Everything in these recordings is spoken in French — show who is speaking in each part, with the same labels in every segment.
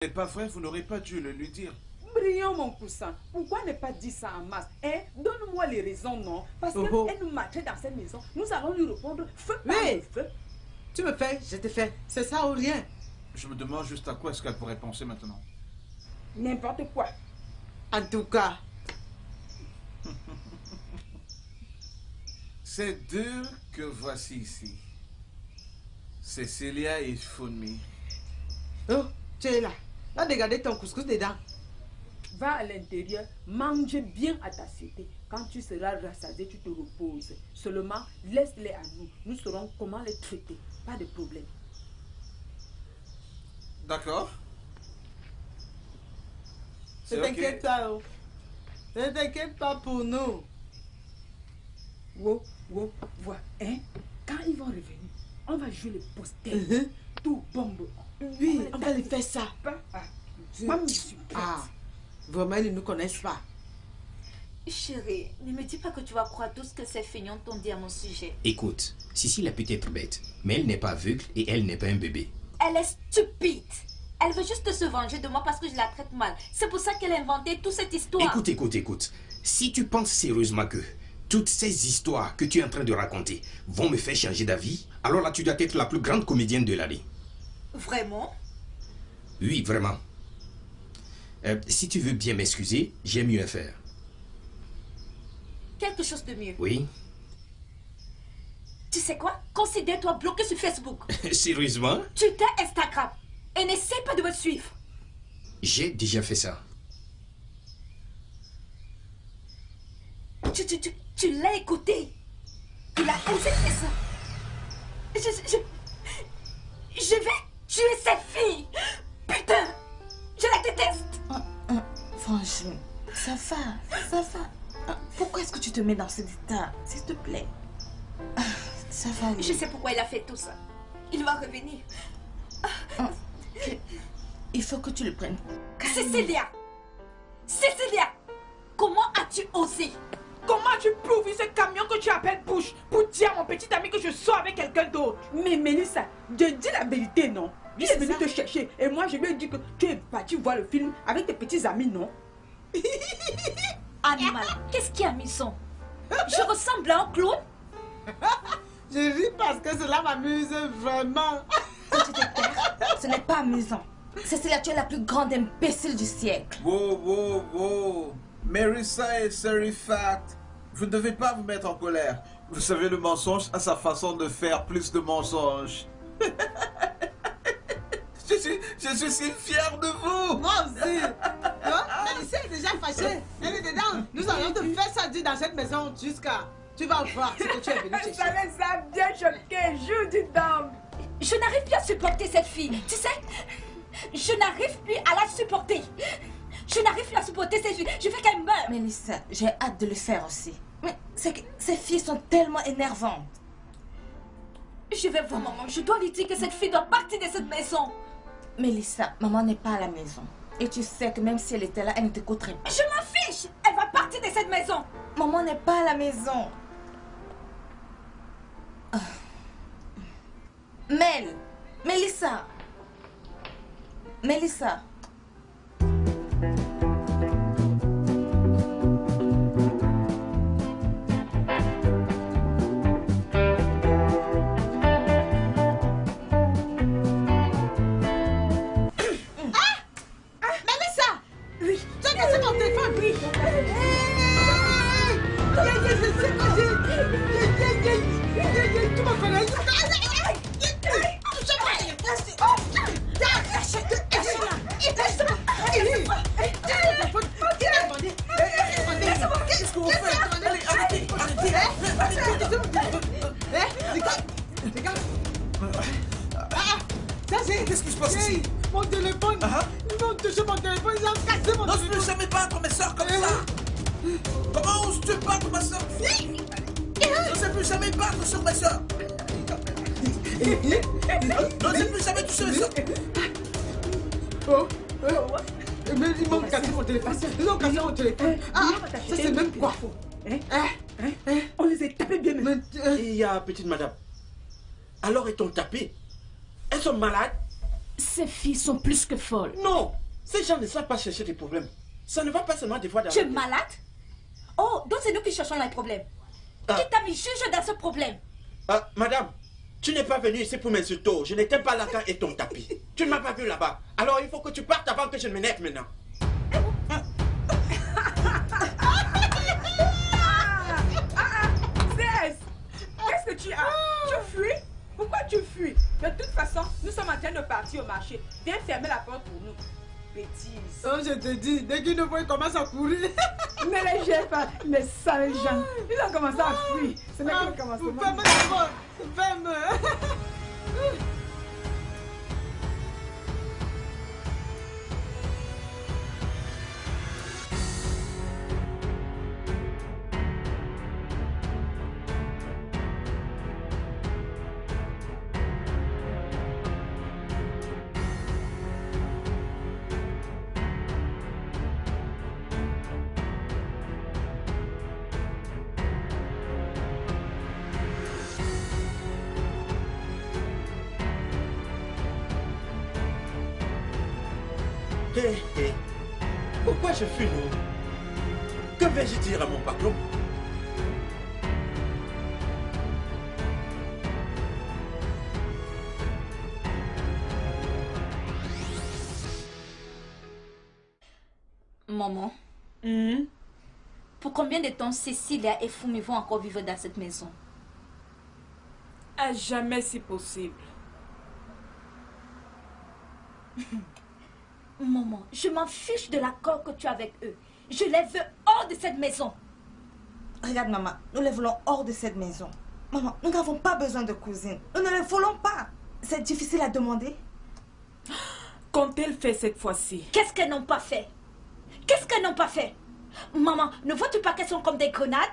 Speaker 1: n'est pas vrai, vous n'aurez pas dû le lui dire.
Speaker 2: Brillant, mon cousin. Pourquoi ne pas dire ça en masse? Hein? Donne-moi les raisons, non? Parce qu'elle nous marchait dans cette maison. Nous allons lui répondre feu par feu.
Speaker 3: Tu me fais, je te fais. C'est ça ou rien?
Speaker 1: Je me demande juste à quoi est-ce qu'elle pourrait penser maintenant.
Speaker 2: N'importe quoi.
Speaker 3: En tout cas.
Speaker 1: C'est deux que voici ici. Cecilia et Funmi.
Speaker 3: Oh, tu es là. Va regarder ton couscous dedans.
Speaker 2: Va à l'intérieur, mange bien à ta cité. Quand tu seras rassasié, tu te reposes. Seulement, laisse-les à nous. Nous saurons comment les traiter. Pas de problème.
Speaker 1: D'accord.
Speaker 3: Ne t'inquiète pas. Oh. Ne t'inquiète pas pour nous.
Speaker 2: Wow, vois, hein? Quand ils vont revenir, on va jouer le poster. Tout bombe.
Speaker 3: Oui, on va lui faire ça. Vraiment, ils ne nous connaissent pas.
Speaker 4: Chérie, ne me dis pas que tu vas croire tout ce que ces feignants t'ont dit à mon sujet.
Speaker 5: Écoute, Cécile a peut-être bête, mais elle n'est pas aveugle et elle n'est pas un bébé.
Speaker 4: Elle est stupide. Elle veut juste se venger de moi parce que je la traite mal. C'est pour ça qu'elle a inventé toute cette histoire.
Speaker 5: Écoute. Si tu penses sérieusement que toutes ces histoires que tu es en train de raconter vont me faire changer d'avis, alors là tu dois être la plus grande comédienne de l'année.
Speaker 4: Vraiment?
Speaker 5: Oui, vraiment. Si tu veux bien m'excuser, j'ai mieux à faire.
Speaker 4: Quelque chose de mieux.
Speaker 5: Oui.
Speaker 4: Tu sais quoi? Considère-toi bloqué sur Facebook.
Speaker 5: Sérieusement?
Speaker 4: Tu t'es Instagram. Et n'essaie pas de me suivre.
Speaker 5: J'ai déjà fait ça.
Speaker 4: Tu l'as écouté. Il a osé faire ça. Je vais tuer cette fille. Putain, je la déteste.
Speaker 6: Franchement, ça va. Pourquoi est-ce que tu te mets dans cet état? S'il te plaît. Ça va.
Speaker 4: Je sais pourquoi il a fait tout ça. Il va revenir.
Speaker 6: Il faut que tu le prennes.
Speaker 4: Cecilia, comment as-tu osé?
Speaker 2: Comment tu prouves ce camion que tu appelles Bush pour dire à mon petit ami que je sors avec quelqu'un d'autre? Mais Mélissa, je dis la vérité, non? Il est venu te chercher et moi je lui ai dit que tu es parti voir le film avec tes petits amis, non?
Speaker 4: Animal, qu'est-ce qui a mis son? Je ressemble à un clown?
Speaker 3: Je ris parce que cela m'amuse vraiment.
Speaker 6: Quand tu te tais, ce n'est pas amusant. Cécilia, tu es la plus grande imbécile du siècle.
Speaker 1: Wow. Marissa et Serifat, vous ne devez pas vous mettre en colère. Vous savez, le mensonge a sa façon de faire plus de mensonges. Je suis si fier de vous.
Speaker 3: Moi aussi. Mélissa est déjà fâchée. Elle est dedans. Nous allons te faire ça dire dans cette maison jusqu'à... Tu vas voir ce que tu es venu chercher.
Speaker 2: Ça les a bien choqués, joue du dame.
Speaker 4: Je n'arrive plus à supporter cette fille. Tu sais, je n'arrive plus à la supporter. Je n'arrive plus à supporter cette fille. Je veux qu'elle meure.
Speaker 6: Mélissa, j'ai hâte de le faire aussi. Mais c'est que ces filles sont tellement énervantes.
Speaker 4: Je vais voir maman. Je dois lui dire que cette fille doit partir de cette maison.
Speaker 6: Mélissa, maman n'est pas à la maison. Et tu sais que même si elle était là, elle ne t'écouterait pas.
Speaker 4: Je m'en fiche. Elle va partir de cette maison.
Speaker 6: Maman n'est pas à la maison. Mélissa.
Speaker 3: Oui. Tu as cassé mon téléphone. Oui. Tu m'as fait la... Qu'est-ce que vous faites? Arrêtez. Regarde.
Speaker 1: Qu'est-ce qui se passe ici?
Speaker 3: Mon téléphone. Ils m'ont touché mon téléphone. Ils ont cassé mon téléphone.
Speaker 1: N'ose plus jamais battre mes soeurs comme ça. Comment oses-tu battre ma soeur? N'ose plus jamais battre sur ma soeur. N'ose plus jamais toucher mes soeurs.
Speaker 3: Mais ils m'ont cassé mon téléphone. Ils ont cassé mon téléphone. Ça c'est même quoi?
Speaker 2: On les a tapés bien.
Speaker 7: Il y a petite madame. Alors ils t'ont tapé? Elles sont malades?
Speaker 2: ces filles sont plus que folles.
Speaker 7: Non, ces gens ne savent pas chercher des problèmes. Ça ne va pas seulement des fois dans
Speaker 4: Tu es
Speaker 7: la tête.
Speaker 4: malade? Oh, donc c'est nous qui cherchons les problèmes.
Speaker 7: Ah.
Speaker 4: Qui t'a mis juge dans ce problème?
Speaker 7: Ah, madame, tu n'es pas venue ici pour m'insulter. Je n'étais pas là quand est ton tapis. Tu ne m'as pas vu là-bas. Alors il faut que tu partes avant que je ne m'énerve maintenant.
Speaker 2: Cesse! Qu'est-ce que tu as? Tu fuis? Pourquoi tu fuis? De toute façon, nous sommes en train de partir au marché. Viens fermer la porte pour nous. Bêtise.
Speaker 3: Oh, je te dis, dès qu'ils nous voient, ils commencent à courir.
Speaker 2: Mais les jefs, les sales gens, ils ont commencé à fuir. Ce n'est que le commencement.
Speaker 3: Ferme la porte. Ferme.
Speaker 7: Hé, hé. Pourquoi je fuis, non? Que vais-je dire à mon patron?
Speaker 4: Maman, pour combien de temps Cécilia et Fumi vont encore vivre dans cette maison?
Speaker 2: À jamais si possible.
Speaker 4: Maman, je m'en fiche de l'accord que tu as avec eux. Je les veux hors de cette maison.
Speaker 6: Regarde, maman, nous les voulons hors de cette maison. Maman, nous n'avons pas besoin de cousines. Nous ne les voulons pas. C'est difficile à demander.
Speaker 2: Qu'ont-elles fait cette fois-ci?
Speaker 4: Qu'est-ce qu'elles n'ont pas fait? Qu'est-ce qu'elles n'ont pas fait? Maman, ne vois-tu pas qu'elles sont comme des grenades?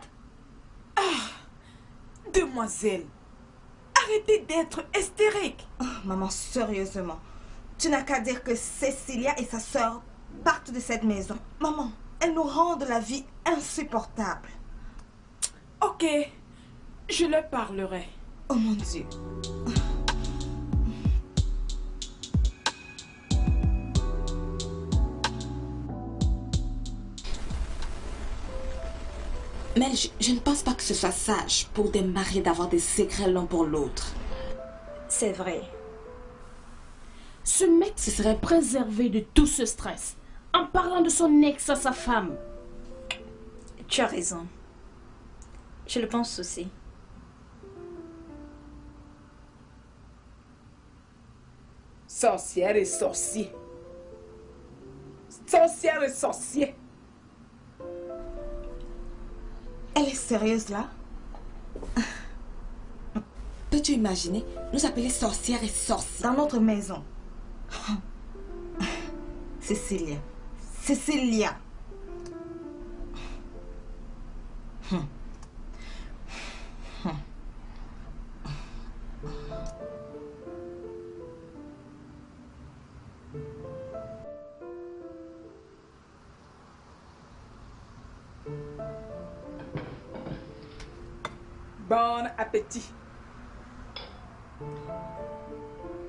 Speaker 2: Demoiselle, arrêtez d'être hystérique.
Speaker 6: Oh, maman, sérieusement, tu n'as qu'à dire que Cécilia et sa sœur partent de cette maison. Maman, elles nous rendent la vie insupportable.
Speaker 2: Ok, je leur parlerai.
Speaker 6: Oh mon Dieu.
Speaker 8: Mais je ne pense pas que ce soit sage pour des maris d'avoir des secrets l'un pour l'autre.
Speaker 4: C'est vrai.
Speaker 2: Ce mec se serait préservé de tout ce stress en parlant de son ex à sa femme.
Speaker 4: Tu as raison. Je le pense aussi.
Speaker 2: Sorcière et sorcier. Sorcière et sorcier.
Speaker 6: Elle est sérieuse là?
Speaker 8: Peux-tu imaginer nous appeler sorcières et sorciers
Speaker 6: Dans notre maison. Cécilia. Cécilia.
Speaker 2: Bon appétit.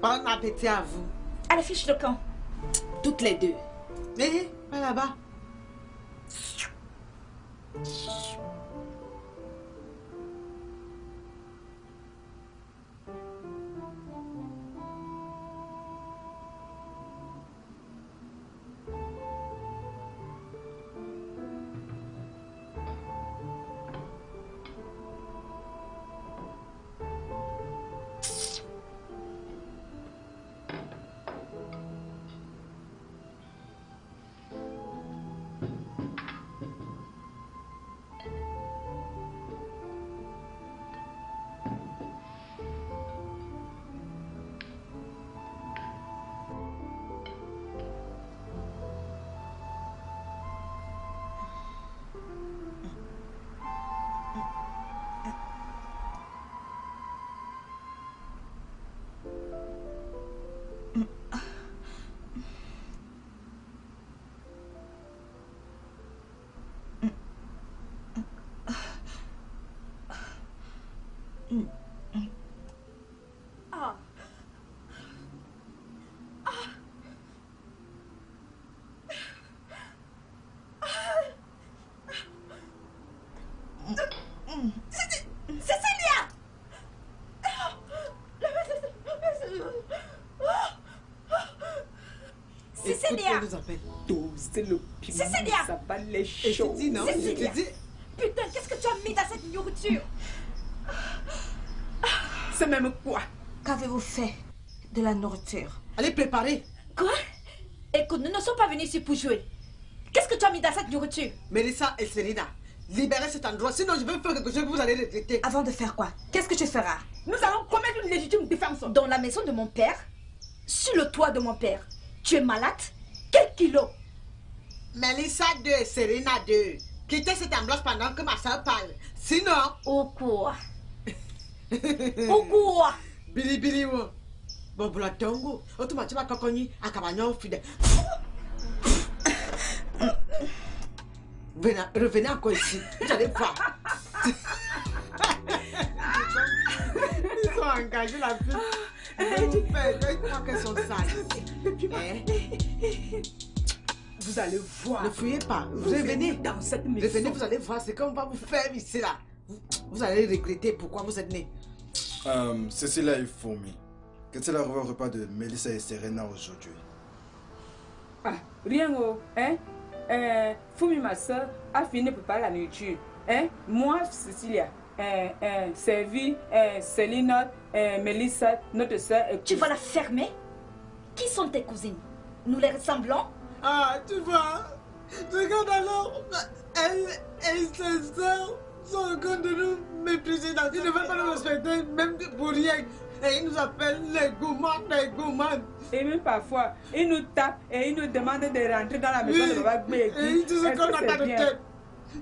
Speaker 3: Bon appétit à vous.
Speaker 4: Allez, fiche le camp.
Speaker 8: toutes les deux?
Speaker 3: Hé, va là-bas.
Speaker 4: Cécilia.
Speaker 3: nous appelle.
Speaker 2: Doser le piment.
Speaker 4: Cécilia.
Speaker 2: Ça va les
Speaker 3: Et je
Speaker 2: chaud.
Speaker 3: te dis, non, je
Speaker 4: Cécilia.
Speaker 3: te dis.
Speaker 4: Putain, qu'est-ce que tu as mis dans cette nourriture?
Speaker 2: C'est même quoi?
Speaker 6: Qu'avez-vous fait de la nourriture?
Speaker 3: Allez, préparer.
Speaker 4: Quoi? Écoute, nous ne sommes pas venus ici pour jouer. Qu'est-ce que tu as mis dans cette nourriture?
Speaker 3: Mélissa et Selina, libérez cet endroit. Sinon, je vais faire quelque chose que vous allez regretter.
Speaker 6: Avant de faire quoi? Qu'est-ce que tu feras?
Speaker 2: Nous allons commettre une légitime défense.
Speaker 4: Dans la maison de mon père, sur le toit de mon père. Tu es malade? Quel kilo?
Speaker 3: Mélissa 2 et Selina 2. Quittez cette ambiance pendant que ma soeur parle. Sinon,
Speaker 4: Au quoi? Au quoi?
Speaker 3: Billy Billy, wo. Bon, pour la tongo, automatiquement, quand on y a cabanon fidèle. Revenez encore ici. Vous allez voir. Ils sont engagés, la fille. Je crois qu'elles sont sales.
Speaker 2: Vous allez voir.
Speaker 3: Ne fuyez pas. Vous revenez.
Speaker 2: Dans cette maison.
Speaker 3: Revenez, vous allez voir ce qu'on va vous faire ici, là. Vous allez regretter pourquoi vous êtes nés.
Speaker 9: Cécilia et Fomi. Qu'est-ce arrivé au repas de Mélissa et Serena aujourd'hui?
Speaker 2: Ah, rien, oh. Hein? Foumi, ma soeur, a fini de préparer la nourriture. Hein? Moi, Cécilia, servi, Céline, Mélissa, notre soeur.
Speaker 4: Tu vas la fermer? Qui sont tes cousines? Nous les ressemblons?
Speaker 3: Ah, tu vois. Regarde alors. Elle et ses soeurs sont en train de nous mépriser. Ils ne veulent pas nous respecter, même pour rien. Et ils nous appellent les gourmands, les gourmands.
Speaker 2: Et même parfois, ils nous tapent et ils nous demandent de rentrer dans la maison de Baba Gbé.
Speaker 3: Et ils disent qu'on n'a pas de tête.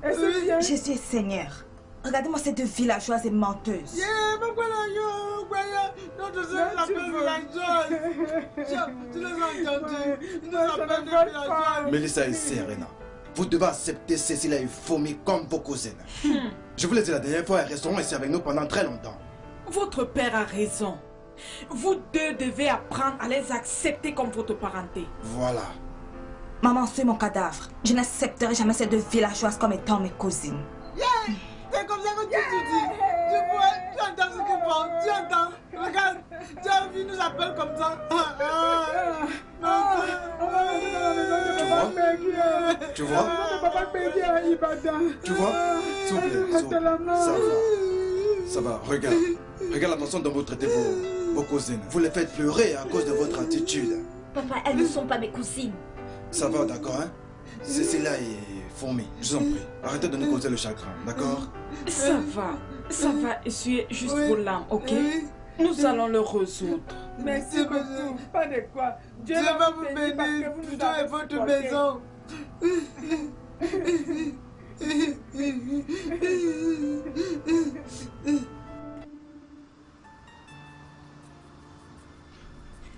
Speaker 2: Est-ce que c'est bien?
Speaker 6: Jésus est Seigneur. Regardez-moi ces deux villageoises et menteuses.
Speaker 3: Yeah, mais voilà, yo, voilà. Notre sœur l'appelle villageoise. Tu les as entendus? Ils nous appellent des villageoises.
Speaker 9: Mélissa et Serena, vous devez accepter Cécilia et Fomi comme vos cousines. Je vous l'ai dit la dernière fois, elles resteront ici avec nous pendant très longtemps.
Speaker 2: Votre père a raison. Vous deux devez apprendre à les accepter comme votre parenté.
Speaker 9: Voilà.
Speaker 6: Maman, suis mon cadavre. Je n'accepterai jamais ces deux villageoises comme étant mes cousines.
Speaker 3: Yeah! C'est comme ça que tu dis. Tu vois, tu entends ce qu'ils font. Tu entends. Regarde, tu as vu, nous appelle comme ça.
Speaker 9: Tu vois? Tu vois? S'il vous plaît, ça va. Ça va, regarde. Regarde la façon dont vous traitez vos cousines. Vous les faites pleurer à cause de votre attitude.
Speaker 4: Papa, elles ne sont pas mes cousines.
Speaker 9: Ça va, d'accord, hein? Cécilia et Fomi, je vous en prie. Arrêtez de nous causer le chagrin, d'accord?
Speaker 2: Ça va essuyer juste vos larmes, ok? Nous allons le résoudre. Merci beaucoup. Pas de quoi.
Speaker 3: Dieu va vous bénir, toi et votre maison.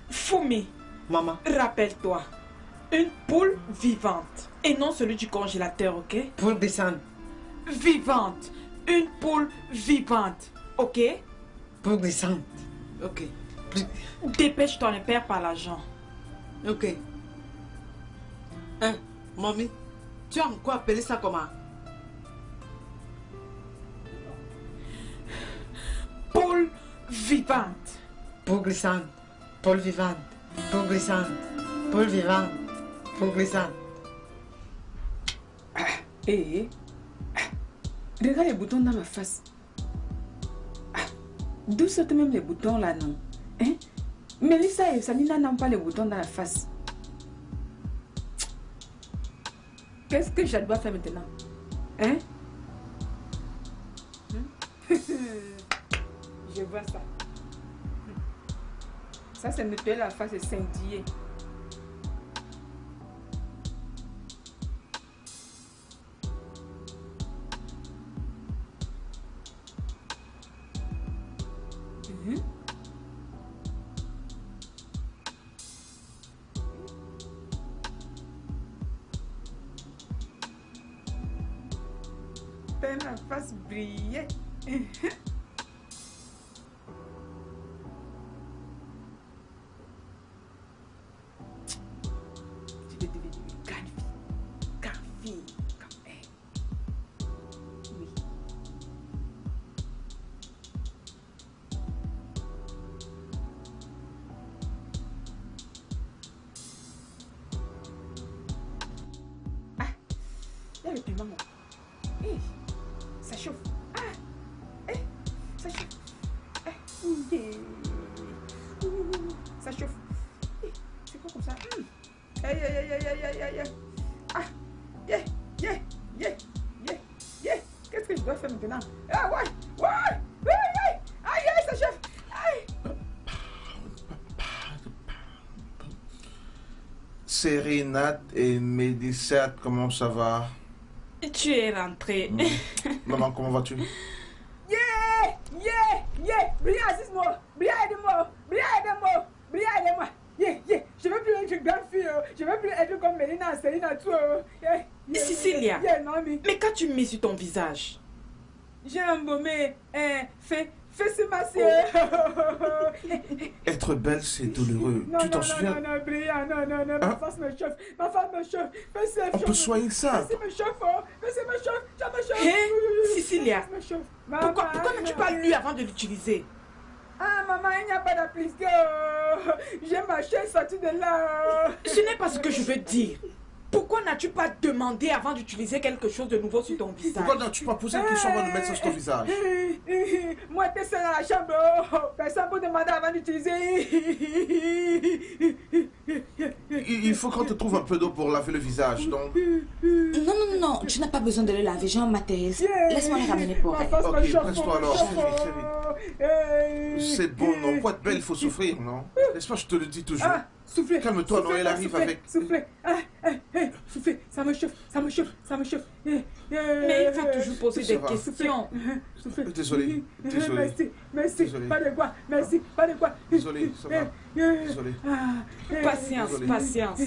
Speaker 2: Foumi,
Speaker 3: Maman,
Speaker 2: rappelle-toi, une poule vivante et non celui du congélateur, ok?
Speaker 3: pour descendre.
Speaker 2: Vivante, une poule vivante, ok?
Speaker 3: Pour descendre. Ok.
Speaker 2: Dépêche-toi, ne perds pas l'argent.
Speaker 3: Ok. Hein, mamie, tu as encore appelé ça comment?
Speaker 2: Poule vivante.
Speaker 3: Pour glissante. Paul vivante. Pour glissante. Paul vivante. Pour glissante.
Speaker 2: Et regarde les boutons dans ma face. D'où sortent même les boutons là, non? Hein? Mélissa et Salina n'ont pas les boutons dans la face. Qu'est-ce que je dois faire maintenant? Hein? Je vois ça. Ça, c'est nettoyer la face et scintiller. Faire la face briller. Tu veux devenir une grande fille comme elle. Oui. de maman. Hey, ça chauffe. Ah, hey, ça chauffe. Ah, yeah. Ça chauffe. Hey, c'est quoi comme ça? Aïe, aïe, aïe, aïe, aïe, aïe, aïe. Ah, yeah, yeah, yeah, yeah, yeah. Qu'est-ce que je dois faire maintenant? Ah, ouais, ouais, ouais, ouais. Aïe, aïe, ça chauffe. Aïe.
Speaker 1: Sérénade et Médicette, comment ça va?
Speaker 8: Tu es rentrée.
Speaker 1: Maman, comment vas-tu?
Speaker 2: Yeah, yeah, yeah. Bria, assiste-moi. Bria, aide-moi. Bria, aide-moi. Bria, aide-moi. Yeah, yeah. Je veux plus être une grande fille. Je veux plus être comme Mélina, Céline, tout. Yeah, yeah,
Speaker 8: Cecilia,
Speaker 2: yeah, non, mais
Speaker 8: qu'as-tu mis sur ton visage?
Speaker 2: j'ai embaumé. Fais ce masser.
Speaker 1: Être belle, c'est douloureux.
Speaker 2: Non,
Speaker 1: Tu t'en
Speaker 2: non,
Speaker 1: souviens?
Speaker 2: non, non, Bria, non, non, non. Ma face me chauffe. Ma face me chauffe.
Speaker 1: On peut soigner ça.
Speaker 2: Fais me chauffe. Fais me chauffe. Ça me chauffe.
Speaker 8: Hé, Cecilia,
Speaker 2: Ça me chauffe.
Speaker 8: pourquoi n'as-tu pas lu avant de l'utiliser?
Speaker 2: Ah, maman, il n'y a pas d'application. J'ai marché, sorti de là.
Speaker 8: Ce n'est pas ce que je veux dire. Pourquoi n'as-tu pas demandé avant d'utiliser quelque chose de nouveau sur ton visage?
Speaker 1: Pourquoi n'as-tu pas posé la question avant de mettre ça sur ton visage?
Speaker 2: Moi, t'es seul dans la chambre. Personne pour demander avant d'utiliser.
Speaker 1: Il faut qu'on te trouve un peu d'eau pour laver le visage, donc...
Speaker 8: Non, non, non, tu n'as pas besoin de le laver, j'ai un matériel. Laisse-moi le ramener pour elle.
Speaker 1: Ok, presse-toi alors, chérie. C'est bon, non? Pour être belle, il faut souffrir, non? N'est-ce pas, je te le dis toujours.
Speaker 2: Soufflez.
Speaker 1: Calme-toi, non, elle arrive avec...
Speaker 2: Soufflez. Soufflez. Ça me chauffe, ça me chauffe, ça me chauffe.
Speaker 8: Mais il faut toujours poser des questions.
Speaker 1: Désolé.
Speaker 2: Merci.
Speaker 1: Désolé.
Speaker 2: Pas de quoi. Merci. Pas de quoi.
Speaker 1: Désolé, ça va. Désolé.
Speaker 8: Patience,
Speaker 1: Désolé.
Speaker 8: patience.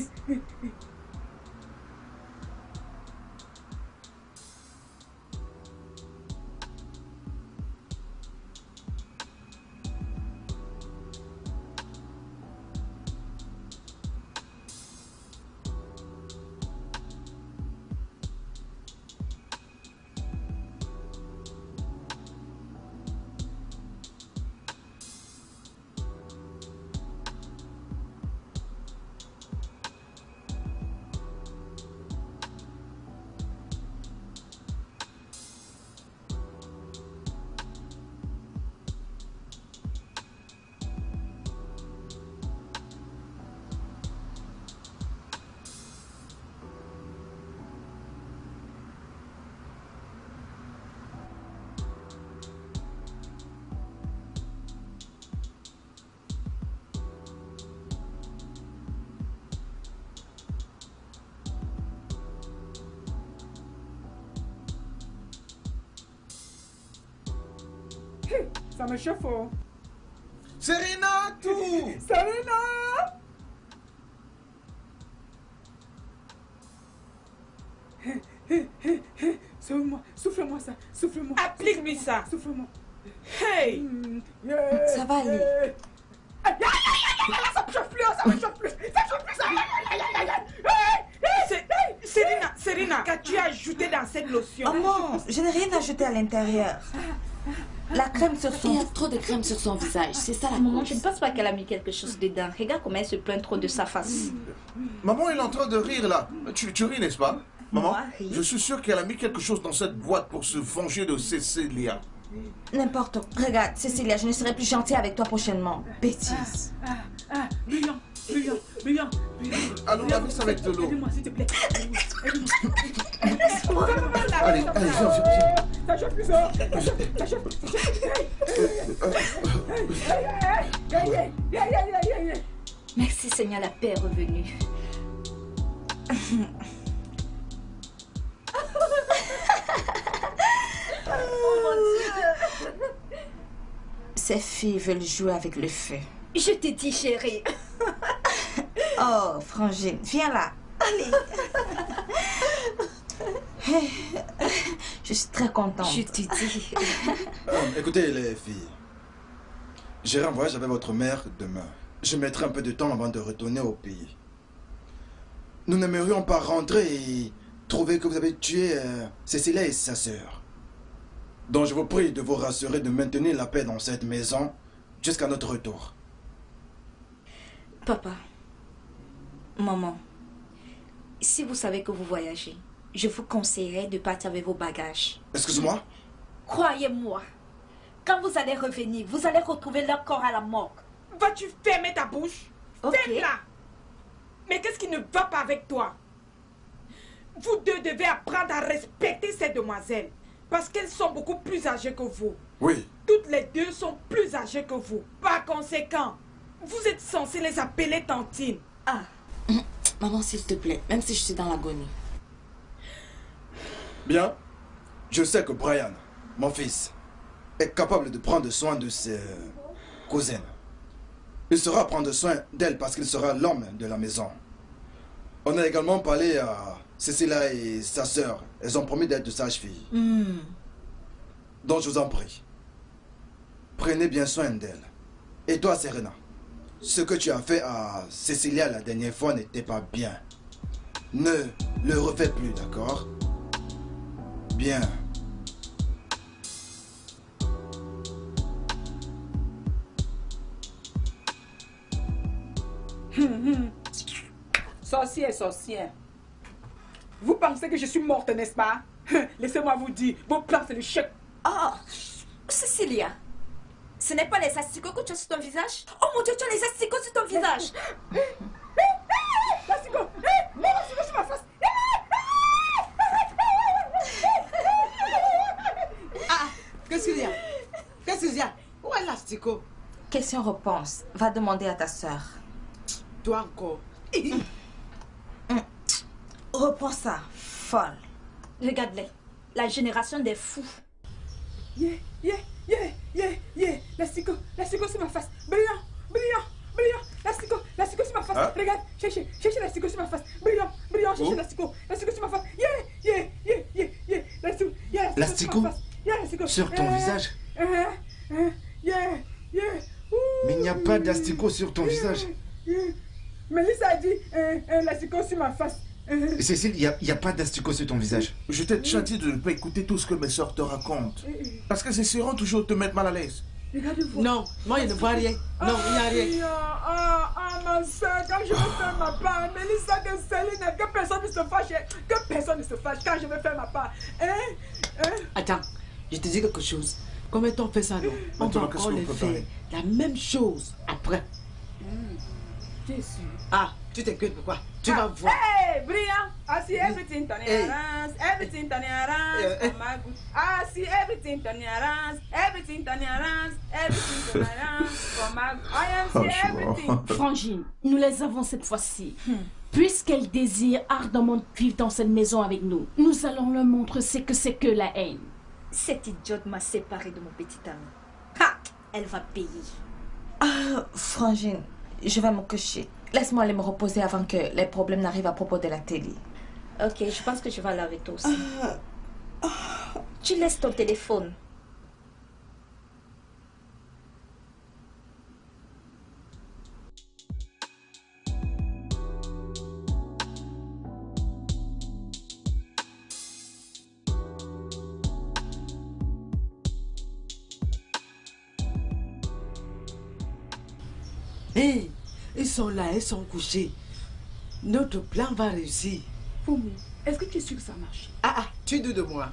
Speaker 2: Ça me chauffe.
Speaker 1: Serena, tout!
Speaker 2: Serena! Souffle-moi ça. Souffle-moi.
Speaker 8: Applique-lui ça.
Speaker 2: Souffle-moi.
Speaker 8: Hey!
Speaker 6: Ça va aller.
Speaker 2: Ça me chauffe plus. Ça me chauffe plus.
Speaker 8: Serena, qu'as-tu ajouté dans cette lotion?
Speaker 6: Oh non, je n'ai rien ajouté à l'intérieur. La crème sur son...
Speaker 8: Il y a trop de crème sur son visage, c'est ça la
Speaker 4: Maman,
Speaker 8: cause.
Speaker 4: je ne pense pas qu'elle a mis quelque chose dedans. Regarde comment elle se plaint trop de sa face.
Speaker 1: Maman, elle est en train de rire là. Tu ris, n'est-ce pas? Maman,
Speaker 6: Moi, rire.
Speaker 1: je suis sûr qu'elle a mis quelque chose dans cette boîte pour se venger de Cécilia.
Speaker 6: N'importe. Regarde, Cécilia, je ne serai plus gentille avec toi prochainement. Bêtise.
Speaker 2: Brillant.
Speaker 1: Allons laver ça avec de l'eau.
Speaker 2: Aide-moi, s'il te plaît.
Speaker 1: Allez, viens.
Speaker 2: Ça chauffe plus ça. Ça chauffe.
Speaker 4: Merci Seigneur, la paix est revenue.
Speaker 6: Ces filles veulent jouer avec le feu.
Speaker 4: Je t'ai dit chérie.
Speaker 6: Oh, Frangine, viens là. Allez. Je suis très contente.
Speaker 4: Je te dis.
Speaker 9: Écoutez les filles, j'irai en voyage avec votre mère demain. Je mettrai un peu de temps avant de retourner au pays. Nous n'aimerions pas rentrer et trouver que vous avez tué Cécilia et sa sœur. Donc je vous prie de vous rassurer de maintenir la paix dans cette maison jusqu'à notre retour.
Speaker 6: Papa, maman, si vous savez que vous voyagez,
Speaker 4: je vous conseillerais de partir avec vos bagages.
Speaker 9: Excuse-moi?
Speaker 4: Croyez-moi, quand vous allez revenir, vous allez retrouver leur corps à la morgue.
Speaker 2: Vas-tu fermer ta bouche?
Speaker 4: Ok.
Speaker 2: Ferme-la! Mais qu'est-ce qui ne va pas avec toi? Vous deux devez apprendre à respecter ces demoiselles. Parce qu'elles sont beaucoup plus âgées que vous.
Speaker 9: Oui.
Speaker 2: Toutes les deux sont plus âgées que vous. Par conséquent, vous êtes censés les appeler tantines.
Speaker 8: Ah. Maman, s'il te plaît, même si je suis dans l'agonie.
Speaker 9: Bien. Je sais que Brian, mon fils, est capable de prendre soin de ses cousines. Il saura prendre soin d'elle parce qu'il sera l'homme de la maison. On a également parlé à Cecilia et sa sœur. Elles ont promis d'être de sages-filles. Donc je vous en prie, prenez bien soin d'elle. Et toi, Serena, ce que tu as fait à Cecilia la dernière fois n'était pas bien. Ne le refais plus, d'accord? Bien.
Speaker 2: Sorcière, sorcière. Vous pensez que je suis morte, n'est-ce pas? Laissez-moi vous dire, vos plans c'est le chèque.
Speaker 4: Oh, Cecilia, ce n'est pas les asticots que tu as sur ton visage? Oh mon Dieu, tu as les asticots sur ton visage.
Speaker 2: L'asticot, l'asticot sur ma face.
Speaker 3: Ah, qu'est-ce qu'il y a? Qu'est-ce qu'il y a? Où est l'asticot?
Speaker 8: Question repense. Va demander à ta sœur.
Speaker 3: Toi encore.
Speaker 8: Reprends ça, folle.
Speaker 4: Regarde-les, la génération des fous.
Speaker 2: L'asticot sur ma face. Brillant, brillant, brillant. L'asticot sur ma face.
Speaker 9: Hein?
Speaker 2: Regarde, cherchez l'asticot sur ma face. Brillant, brillant, cherchez l'asticot sur ma face.
Speaker 10: L'asticot sur ton visage? Mais il n'y a pas d'asticot sur ton visage.
Speaker 2: Mélissa a dit l'asticot sur ma face.
Speaker 10: Cécile, il n'y a pas d'asticot sur ton visage.
Speaker 1: Je t'ai déjà dit de ne pas écouter tout ce que mes soeurs te racontent. Parce que ces seront toujours te mettre mal à l'aise.
Speaker 2: Regardez-vous.
Speaker 3: Non, moi je ne vois rien. Non, il n'y a rien.
Speaker 2: Ma soeur, quand je vais faire ma part, Mélissa, que Céline, que personne ne se fâche. Que personne ne se fâche quand je vais faire ma part.
Speaker 3: Attends, je te dis quelque chose. Combien de temps on fait ça, non? On va encore les faire. La même chose après.
Speaker 2: Tu es sûr?
Speaker 3: Ah, tu t'inquiètes pourquoi? Tu vas voir.
Speaker 2: Hey, brillant. I see everything turning around. Everything turning around. For my good. I see everything turning around. Everything turning around. Everything turning around. For my good. I am see everything.
Speaker 11: Frangine, nous les avons cette fois-ci. Puisqu'elle désire ardemment vivre dans cette maison avec nous, nous allons leur montrer ce que c'est que la haine.
Speaker 4: Cette idiote m'a séparée de mon petit ami. Ha! Elle va payer.
Speaker 8: Ah, Frangine, je vais me coucher. Laisse-moi aller me reposer avant que les problèmes n'arrivent à propos de la télé.
Speaker 4: Ok, je pense que je vais aller avec toi aussi. Tu laisses ton téléphone.
Speaker 3: Hey, ils sont là, ils sont couchés. Notre plan va réussir.
Speaker 2: Foumi, est-ce que tu es sûr que ça marche?
Speaker 3: Ah, tu doutes de moi.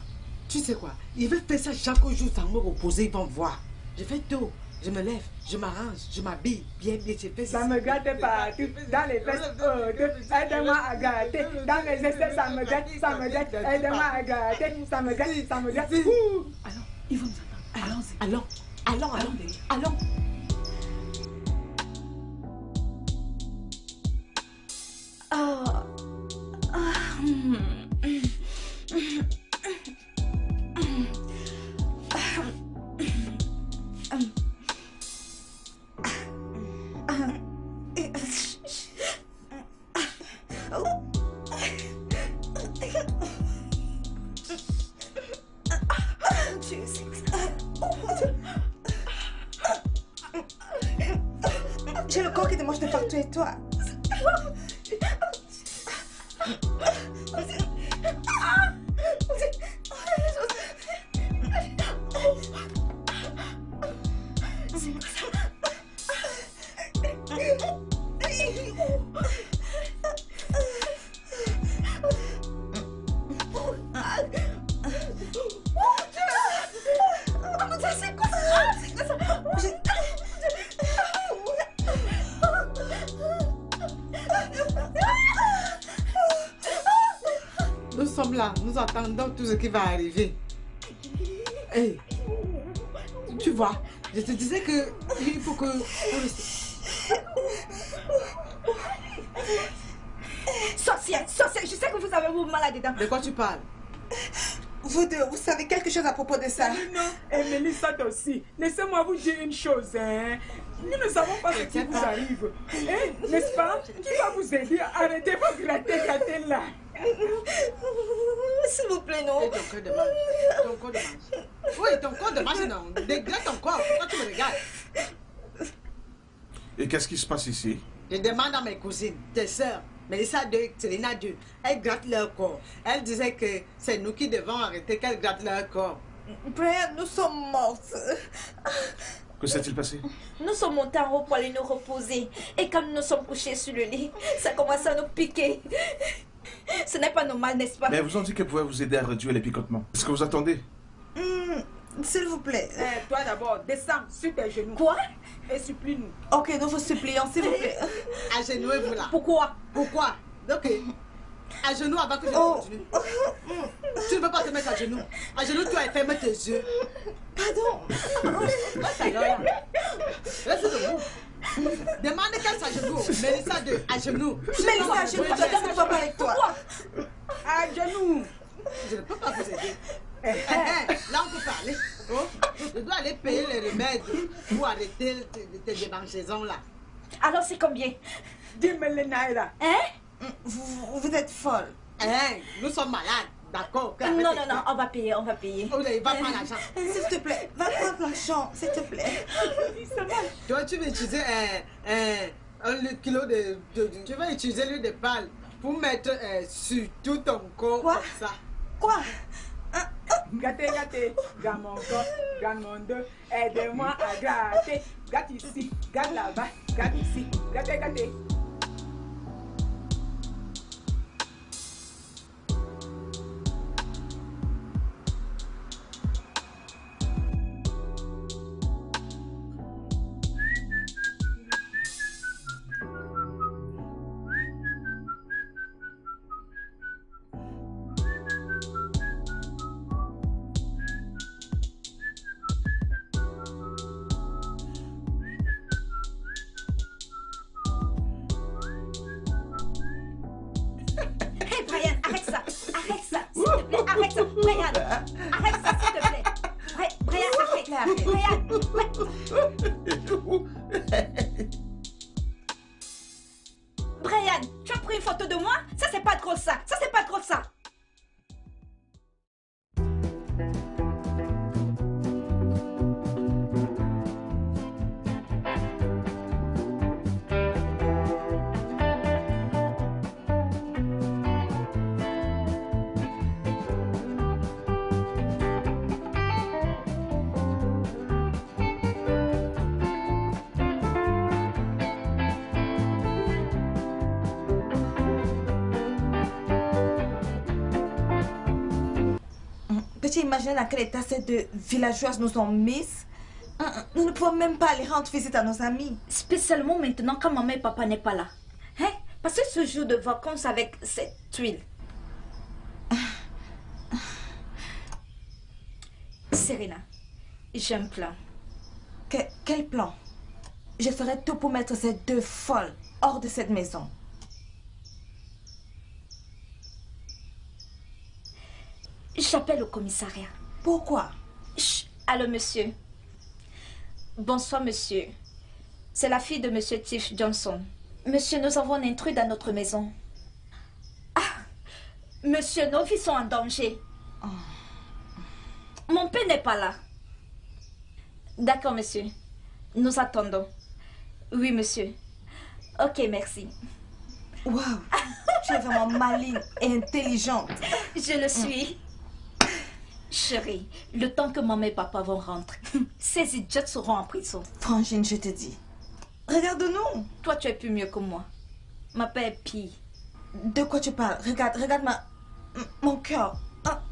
Speaker 3: Tu sais quoi? Ils veulent faire ça chaque jour sans me reposer, ils vont voir. Je fais tout. Je me lève, je m'arrange, je m'habille. Bien, je fais
Speaker 2: ça. Ça me gâte partout. Dans les fesses, aide-moi à gâter. Dans mes essais, ça me gâte, ça me gâte. Aide-moi à gâter, ça me gâte, ça me gâte. Allons, ils vont nous entendre. Allons-y.
Speaker 3: Allons.
Speaker 8: J'ai le corps qui démange de partout et toi.
Speaker 3: Nous sommes là, nous attendons tout ce qui va arriver. Hey, tu vois, je te disais que il faut que...
Speaker 4: Sorcière, je sais que vous avez vos mal là-dedans.
Speaker 3: De quoi tu parles?
Speaker 2: Vous deux, vous savez quelque chose à propos de ça? Non, et Mélissa aussi. Laissez-moi vous dire une chose, hein. Nous ne savons pas ce qui vous arrive. Hein, n'est-ce pas? Qui va vous aider? Arrêtez vos gratter là.
Speaker 4: S'il vous plaît, non.
Speaker 3: Et ton corps de marche. Ton corps de marche. Oui, ton corps de marche, non. Dégrade ton corps. Pourquoi tu me regardes?
Speaker 1: Et qu'est-ce qui se passe ici?
Speaker 3: Je demande à mes cousines, tes sœurs, Mélissa 2, Selena 2, elles grattent leur corps. Elles disaient que c'est nous qui devons arrêter qu'elles grattent leur corps.
Speaker 8: Brian, nous sommes mortes.
Speaker 1: Que s'est-il passé?
Speaker 4: Nous sommes montés en haut pour aller nous reposer. Et quand nous nous sommes couchés sur le lit, ça commençait à nous piquer. Ce n'est pas normal, n'est-ce pas?
Speaker 1: Mais vous ont dit qu'elle pouvait vous aider à réduire les picotements. Est-ce que vous attendez?
Speaker 8: S'il vous plaît.
Speaker 2: Toi d'abord, descends sur tes genoux.
Speaker 4: Quoi?
Speaker 2: Et supplie-nous.
Speaker 8: Ok, nous vous supplions, s'il vous plaît.
Speaker 3: Agenouez-vous là.
Speaker 4: Pourquoi?
Speaker 3: Pourquoi? Ok. À genoux avant que je continue. Tu ne peux pas te mettre à genoux. À genoux, toi, et ferme tes yeux.
Speaker 8: Pardon.
Speaker 3: Reste debout. Demande qu'elle s'agenouille. Mélissa 2, à genoux.
Speaker 8: Mélissa, je ne peux pas parler avec toi.
Speaker 2: À genoux.
Speaker 3: Je ne peux pas vous aider. Là, on peut parler. Oh, je dois aller payer les remèdes pour arrêter tes démangeaisons là.
Speaker 4: Alors, c'est combien?
Speaker 2: 10 000 naira.
Speaker 4: Hein?
Speaker 8: Vous êtes folle.
Speaker 3: Nous sommes malades, d'accord?
Speaker 4: Non, on va payer, on va payer.
Speaker 3: Oh, il va prendre l'argent.
Speaker 8: S'il te plaît, va prendre l'argent, s'il te plaît.
Speaker 3: Toi, tu vas utiliser un kilo de... Tu vas utiliser l'huile de palme pour mettre sur tout ton corps.
Speaker 8: Quoi?
Speaker 3: Comme ça.
Speaker 8: Quoi?
Speaker 2: Gâtez, garde mon corps, garde mon dos, aidez-moi à gratter. Gratte ici, gratte là-bas, gratte ici, gâtez.
Speaker 4: Brian, tu as pris une photo de moi? Ça, c'est pas drôle ça. Ça, c'est pas drôle ça.
Speaker 8: Peux-tu imaginer dans quel état ces deux villageoises nous ont mises? Nous ne pouvons même pas aller rendre visite à nos amis.
Speaker 4: Spécialement maintenant quand maman et papa n'est pas là. Hein? Passez ce jour de vacances avec cette huile. Serena, j'ai un plan.
Speaker 8: Quel plan? Je ferai tout pour mettre ces deux folles hors de cette maison.
Speaker 4: J'appelle au commissariat.
Speaker 8: Pourquoi?
Speaker 4: Chut. Allô, monsieur. Bonsoir, monsieur. C'est la fille de monsieur Tiff Johnson. Monsieur, nous avons un intrus dans notre maison. Ah! Monsieur, nos vies sont en danger. Oh. Mon père n'est pas là. D'accord, monsieur. Nous attendons. Oui, monsieur. Ok, merci.
Speaker 8: Waouh! Tu es vraiment maligne et intelligente.
Speaker 4: Je le suis. Chérie, le temps que maman et papa vont rentrer, ces idiots seront en prison.
Speaker 8: Frangine, je te dis. Regarde-nous.
Speaker 4: Toi, tu es plus mieux que moi. Ma paix est pire.
Speaker 8: De quoi tu parles? Regarde mon cœur. Ah.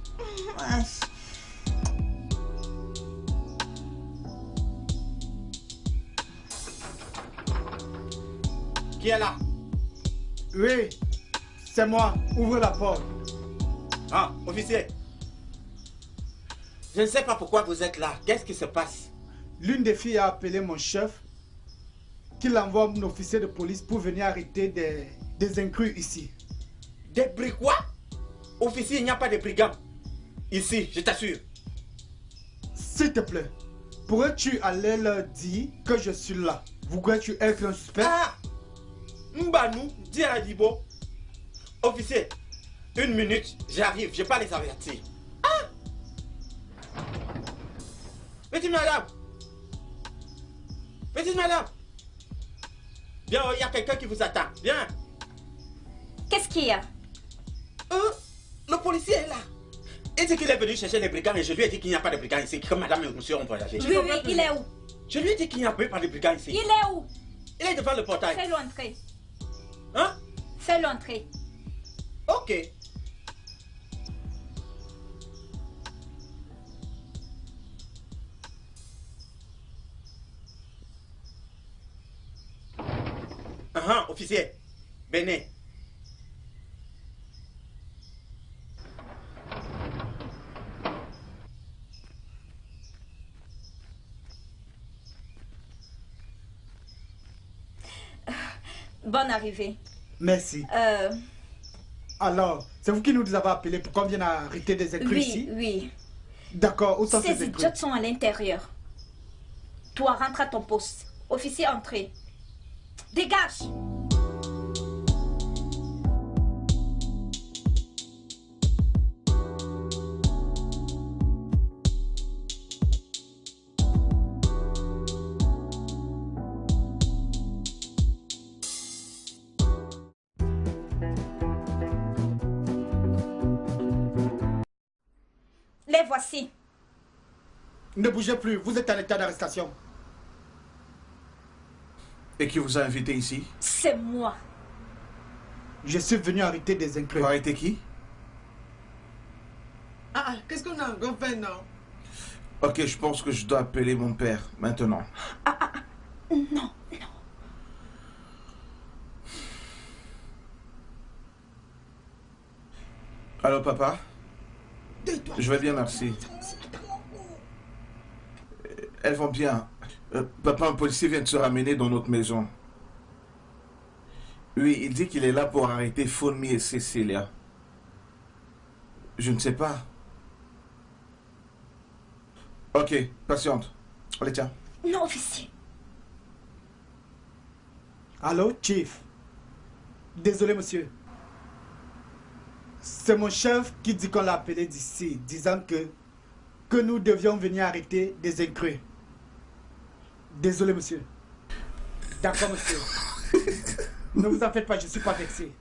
Speaker 7: Qui est là?
Speaker 12: Oui, c'est moi. Ouvre la porte.
Speaker 7: Ah, officier. Je ne sais pas pourquoi vous êtes là. Qu'est-ce qui se passe?
Speaker 3: L'une des filles a appelé mon chef qu'il envoie un officier de police pour venir arrêter des incrus ici.
Speaker 7: Des brigands quoi? Officier, il n'y a pas de brigands. Ici, je t'assure.
Speaker 3: S'il te plaît, pourrais-tu aller leur dire que je suis là? Vous croyez-tu être un suspect?
Speaker 7: Ah! Mbanou, dis à Dibo. Officier, 1 minute, j'arrive, je vais pas les avertir. Ah! Petite madame! Petite madame! Viens, il y a quelqu'un qui vous attend. Viens!
Speaker 4: Qu'est-ce qu'il y a?
Speaker 7: Le policier est là. Il dit qu'il est venu chercher les brigands et je lui ai dit qu'il n'y a pas de brigands ici, que madame et monsieur ont voyagé.
Speaker 4: Oui, il est où?
Speaker 7: Je lui ai dit qu'il n'y a pas de brigands ici.
Speaker 4: Il est où?
Speaker 7: Il est devant le portail.
Speaker 4: Fais-le entrer.
Speaker 7: Hein?
Speaker 4: Fais-le entrer.
Speaker 7: Ok. Officier. Venez.
Speaker 4: Bonne arrivée.
Speaker 3: Merci. Alors, c'est vous qui nous avez appelés pour qu'on vienne arrêter des incrus ici?
Speaker 4: Oui.
Speaker 3: D'accord, où sont ces
Speaker 4: Ces
Speaker 3: incrus?
Speaker 4: idiots sont à l'intérieur. Toi, rentre à ton poste. Officier, entrez. Dégage! Les voici.
Speaker 3: Ne bougez plus, vous êtes en état d'arrestation.
Speaker 1: Et qui vous a invité ici?
Speaker 4: C'est moi.
Speaker 3: Je suis venu arrêter des incrus.
Speaker 1: Vous arrêtez qui?
Speaker 3: Qu'est-ce qu'on a encore fait, non?
Speaker 1: Ok, je pense que je dois appeler mon père maintenant.
Speaker 4: Non.
Speaker 1: Allô, papa? Je vais bien, merci. Elles vont bien. Papa, un policier vient de se ramener dans notre maison. Oui, il dit qu'il est là pour arrêter Fonmi et Cecilia. Je ne sais pas. Ok, patiente. Allez, tiens.
Speaker 4: Non, officier.
Speaker 3: Allô, Chief? Désolé, monsieur. C'est mon chef qui dit qu'on l'a appelé d'ici, disant que nous devions venir arrêter des incrus. Désolé, monsieur. D'accord, monsieur. Ne vous en faites pas, je ne suis pas vexé.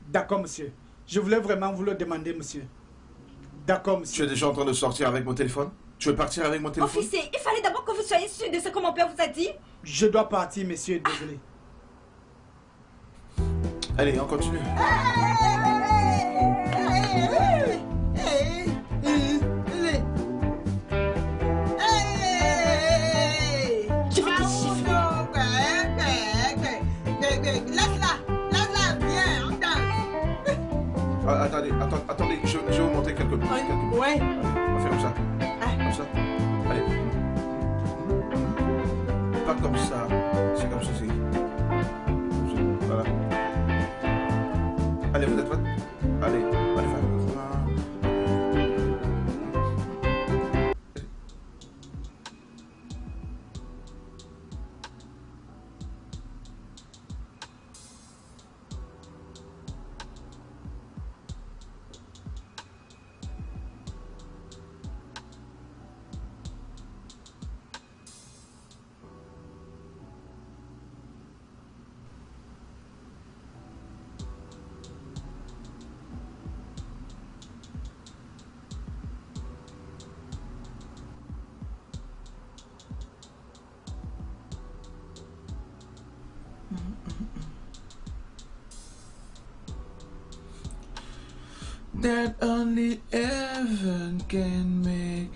Speaker 3: D'accord, monsieur. Je voulais vraiment vous le demander, monsieur. D'accord, monsieur.
Speaker 1: Tu es déjà en train de sortir avec mon téléphone? Tu veux partir avec mon téléphone?
Speaker 4: Officier, il fallait d'abord que vous soyez sûr de ce que mon père vous a dit.
Speaker 3: Je dois partir, monsieur, désolé.
Speaker 1: Allez, on continue. Attendez, je vais vous montrer quelques minutes.
Speaker 3: Ouais.
Speaker 1: On va faire comme ça. Comme ça. Allez. Pas comme ça. C'est comme ceci. Voilà. Allez, vous êtes prêts? Allez, allez faire. That only heaven can make.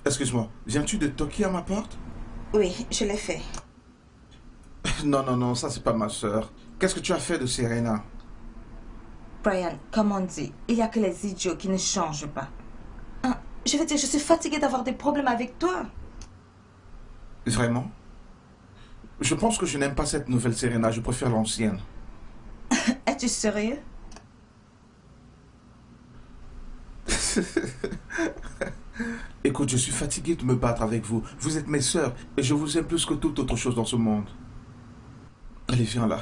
Speaker 1: Excuse-moi, viens-tu de toquer à ma porte?
Speaker 6: Oui, je l'ai fait.
Speaker 1: Non, non, non, ça c'est pas ma soeur. Qu'est-ce que tu as fait de Serena?
Speaker 8: Brian, comme on dit, il n'y a que les idiots qui ne changent pas. Hein, je veux dire, je suis fatiguée d'avoir des problèmes avec toi.
Speaker 1: Vraiment? Je pense que je n'aime pas cette nouvelle Serena, je préfère l'ancienne.
Speaker 8: Es-tu sérieux?
Speaker 1: Écoute, je suis fatigué de me battre avec vous. Vous êtes mes sœurs et je vous aime plus que toute autre chose dans ce monde. Allez, viens là.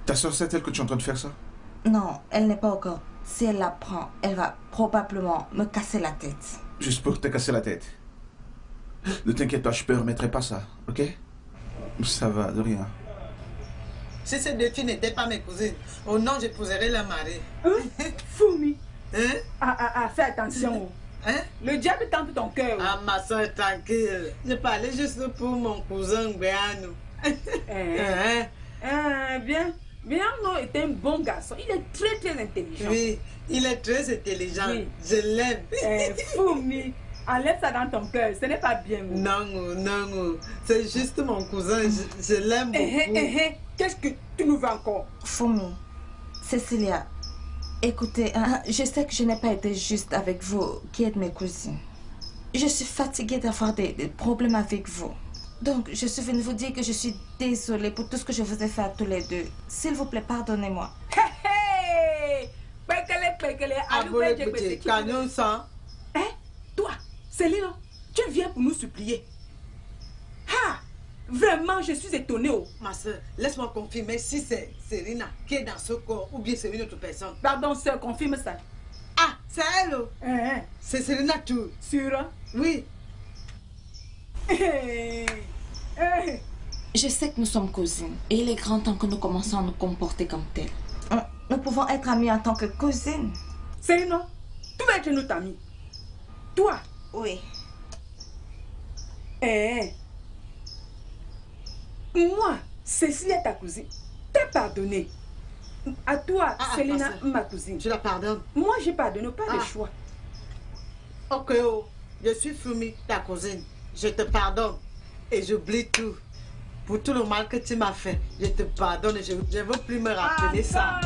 Speaker 1: Ta sœur sait-elle que tu es en train de faire ça?
Speaker 8: Non, elle n'est pas encore. Si elle l'apprend, elle va probablement me casser la tête.
Speaker 1: Juste pour te casser la tête. Ne t'inquiète pas, je ne permettrai pas ça, ok? Ça va, de rien.
Speaker 3: Si ces deux filles n'étaient pas mes cousines, oh non, j'épouserais la marée.
Speaker 2: Fumi.
Speaker 3: Hein?
Speaker 2: Fais attention.
Speaker 3: Hein?
Speaker 2: Le diable tente ton cœur.
Speaker 3: Ah, ma soeur, tranquille. Je parlais juste pour mon cousin Béano.
Speaker 2: Bien. Béano est un bon garçon. Il est très, très intelligent.
Speaker 3: Oui, il est très intelligent.
Speaker 2: Oui.
Speaker 3: Je l'aime.
Speaker 2: Fumi. Enlève ça dans ton cœur, ce n'est pas bien.
Speaker 3: Non, non, c'est juste mon cousin, je l'aime beaucoup.
Speaker 2: Qu'est-ce que tu nous veux encore?
Speaker 8: Fumi, Cecilia, écoutez, je sais que je n'ai pas été juste avec vous, qui êtes mes cousines. Je suis fatiguée d'avoir des problèmes avec vous. Donc, je suis venue vous dire que je suis désolée pour tout ce que je vous ai fait à tous les deux. S'il vous plaît, pardonnez-moi.
Speaker 2: Toi, Céline, tu viens pour nous supplier. Ah, vraiment, je suis étonnée. Oh.
Speaker 3: Ma soeur, laisse-moi confirmer si c'est Serena qui est dans ce corps ou bien c'est une autre personne.
Speaker 2: Pardon, sœur, confirme ça.
Speaker 3: Ah, c'est elle. Oh. C'est Serena tout.
Speaker 2: Sûr?
Speaker 3: Oui.
Speaker 8: Je sais que nous sommes cousines et il est grand temps que nous commençons à nous comporter comme telles. Nous pouvons être amies en tant que cousines.
Speaker 2: Céline, tu vas être notre amie. Toi?
Speaker 8: Oui.
Speaker 2: Moi, Cécilia, ta cousine, t'as pardonné. À toi, Célina, ma cousine.
Speaker 3: Je la pardonne.
Speaker 2: Moi, j'ai pardonné, pas de choix.
Speaker 3: Ok, oh, je suis Fumi, ta cousine. Je te pardonne et j'oublie tout. Pour tout le mal que tu m'as fait, je te pardonne et je ne veux plus me rappeler ça.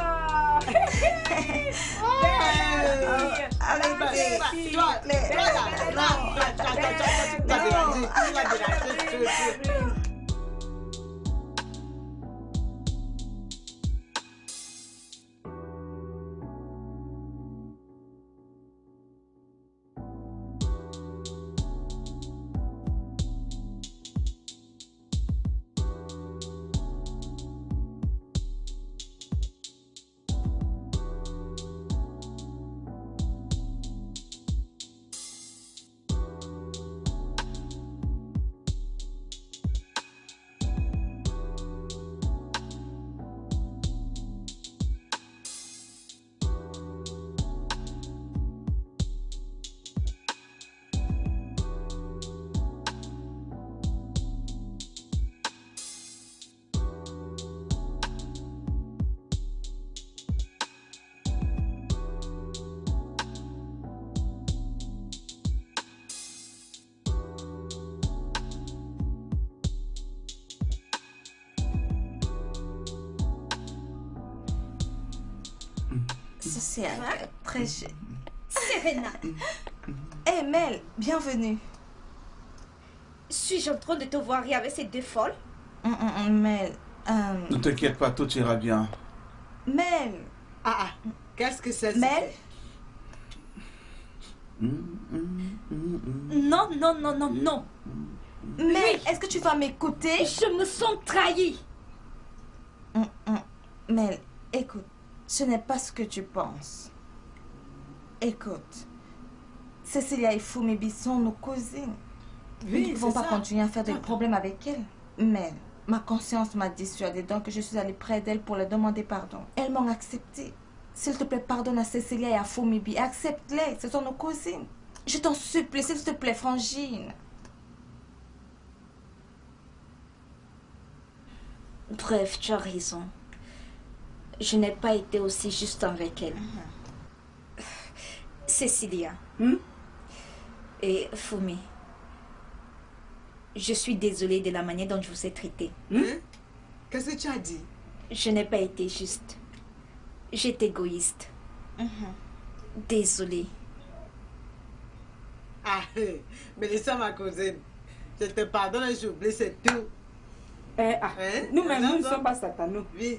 Speaker 8: C'est très...
Speaker 4: Serena.
Speaker 8: Hé, Mel, bienvenue.
Speaker 4: Suis-je en train de te voir rire avec ces deux folles?
Speaker 8: Mel...
Speaker 1: Ne t'inquiète pas, tout ira bien.
Speaker 8: Mel.
Speaker 3: Qu'est-ce que c'est?
Speaker 8: Mel.
Speaker 4: Non.
Speaker 8: Mel, est-ce que tu vas m'écouter?
Speaker 4: Je me sens trahie.
Speaker 8: Mel, écoute. Ce n'est pas ce que tu penses. Écoute, Cecilia et Fumibi sont nos cousines.
Speaker 3: Oui,
Speaker 8: nous ne pouvons pas continuer à faire des problèmes avec elles. Mais ma conscience m'a dissuadée, donc je suis allée près d'elles pour leur demander pardon. Elles m'ont accepté. S'il te plaît, pardonne à Cecilia et à Fumibi. Accepte-les, ce sont nos cousines. Je t'en supplie, s'il te plaît, Frangine.
Speaker 4: Bref, tu as raison. Je n'ai pas été aussi juste avec elle. Cecilia et Fumi, Je suis désolée de la manière dont je vous ai traité.
Speaker 3: Qu'est-ce que tu as dit?
Speaker 4: Je n'ai pas été juste. J'étais égoïste. Désolée.
Speaker 3: Ah, Mélissa, ma cousine, je te pardonne et j'oublie, c'est tout.
Speaker 2: Nous-mêmes, nous ne sommes pas satanaux.
Speaker 3: Oui.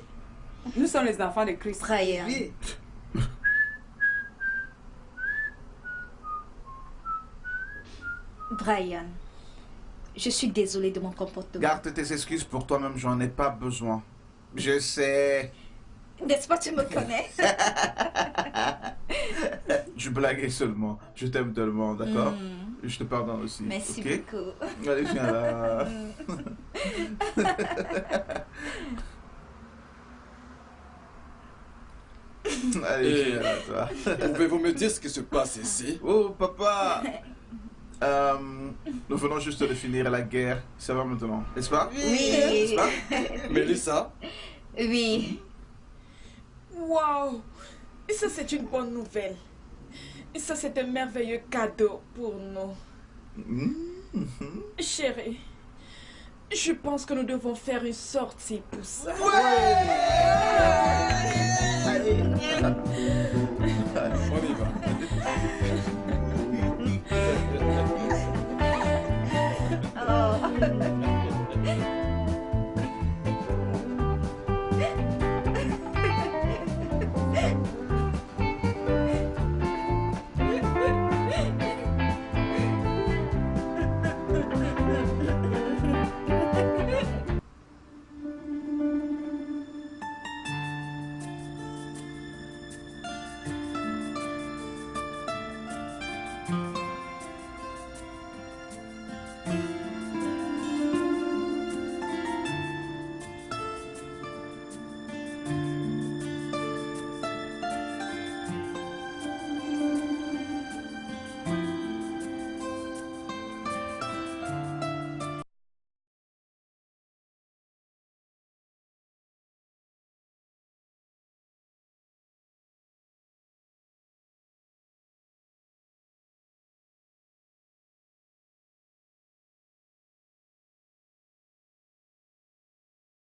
Speaker 2: Nous sommes les enfants de Christ.
Speaker 4: Brian.
Speaker 3: Oui.
Speaker 4: Brian, je suis désolée de mon comportement.
Speaker 1: Garde tes excuses pour toi-même, j'en ai pas besoin. Je sais.
Speaker 4: N'est-ce pas, tu me connais?
Speaker 1: Je blaguais seulement. Je t'aime tellement, d'accord? Je te pardonne aussi.
Speaker 4: Merci beaucoup.
Speaker 1: Allez, viens là. Allez, viens là, toi.
Speaker 9: Pouvez-vous me dire ce qui se passe ici?
Speaker 1: Oh, papa! Nous venons juste de finir la guerre. Ça va maintenant, n'est-ce pas?
Speaker 4: Oui.
Speaker 1: N'est-ce pas?
Speaker 9: Mélissa?
Speaker 4: Oui.
Speaker 2: Waouh! Et ça, c'est une bonne nouvelle. Et ça, c'est un merveilleux cadeau pour nous. Chérie, je pense que nous devons faire une sortie pour ça.
Speaker 9: Allez. On y va.
Speaker 4: Oh.